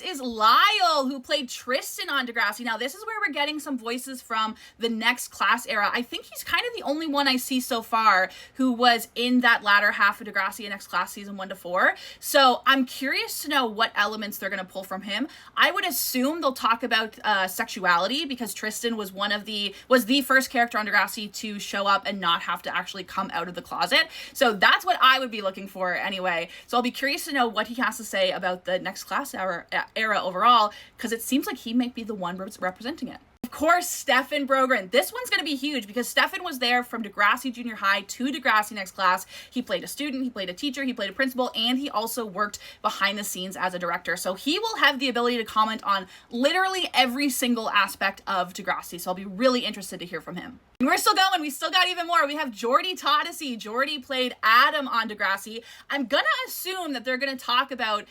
Is Lyle, who played Tristan on Degrassi. Now, this is where we're getting some voices from the Next Class era. I think he's kind of the only one I see so far who was in that latter half of Degrassi and Next Class season 1 to 4. So I'm curious to know what elements they're going to pull from him. I would assume they'll talk about sexuality, because Tristan was the first character on Degrassi to show up and not have to actually come out of the closet. So that's what I would be looking for anyway. So I'll be curious to know what he has to say about the Next Class era overall, because it seems like he might be the one representing it. Of course, Stefan Brogren. This one's going to be huge because Stefan was there from Degrassi Junior High to Degrassi Next Class. He played a student, he played a teacher, he played a principal, and he also worked behind the scenes as a director. So he will have the ability to comment on literally every single aspect of Degrassi. So I'll be really interested to hear from him. And we're still going. We still got even more. We have Jordy Todesy. Jordy played Adam on Degrassi. I'm going to assume that they're going to talk about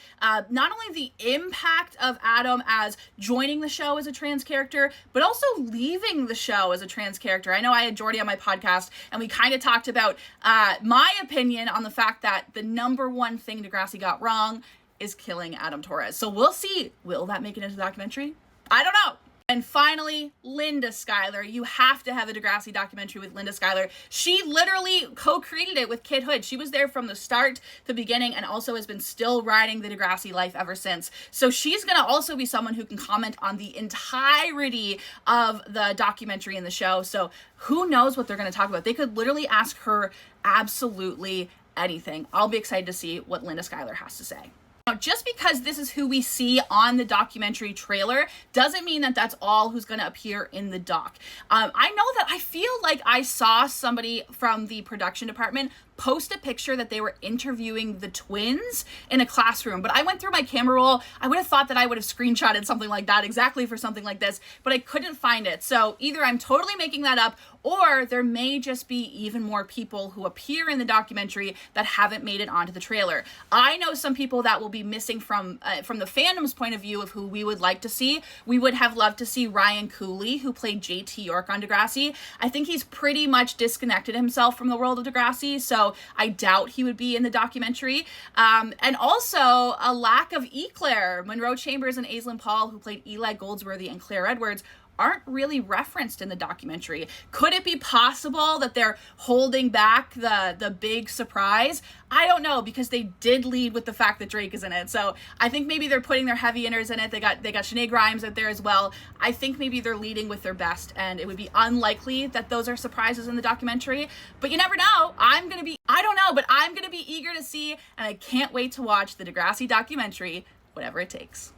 not only the impact of Adam as joining the show as a trans character, but also leaving the show as a trans character. I know I had Jordy on my podcast, and we kind of talked about my opinion on the fact that the number one thing Degrassi got wrong is killing Adam Torres. So we'll see. Will that make it into the documentary? I don't know. And finally, Linda Schuyler. You have to have a Degrassi documentary with Linda Schuyler. She literally co-created it with Kid Hood. She was there from the start to the beginning and also has been still riding the Degrassi life ever since. So she's going to also be someone who can comment on the entirety of the documentary and the show. So who knows what they're going to talk about. They could literally ask her absolutely anything. I'll be excited to see what Linda Schuyler has to say. Now, just because this is who we see on the documentary trailer doesn't mean that that's all who's going to appear in the doc. I know that I feel like I saw somebody from the production department post a picture that they were interviewing the twins in a classroom, but I went through my camera roll. I would have thought that I would have screenshotted something like that exactly for something like this, but I couldn't find it. So either I'm totally making that up, or there may just be even more people who appear in the documentary that haven't made it onto the trailer. I know some people that will be missing from the fandom's point of view of who we would like to see. We would have loved to see Ryan Cooley, who played JT York on Degrassi. I think he's pretty much disconnected himself from the world of Degrassi, so I doubt he would be in the documentary. And also a lack of Eclair. Monroe Chambers and Aislinn Paul, who played Eli Goldsworthy and Claire Edwards, aren't really referenced in the documentary. Could it be possible that they're holding back the big surprise? I don't know, because they did lead with the fact that Drake is in it. So I think maybe they're putting their heavy hitters in it. They got Shanae Grimes out there as well. I think maybe they're leading with their best, and it would be unlikely that those are surprises in the documentary. But you never know. I'm going to be eager to see, and I can't wait to watch the Degrassi documentary, whatever it takes.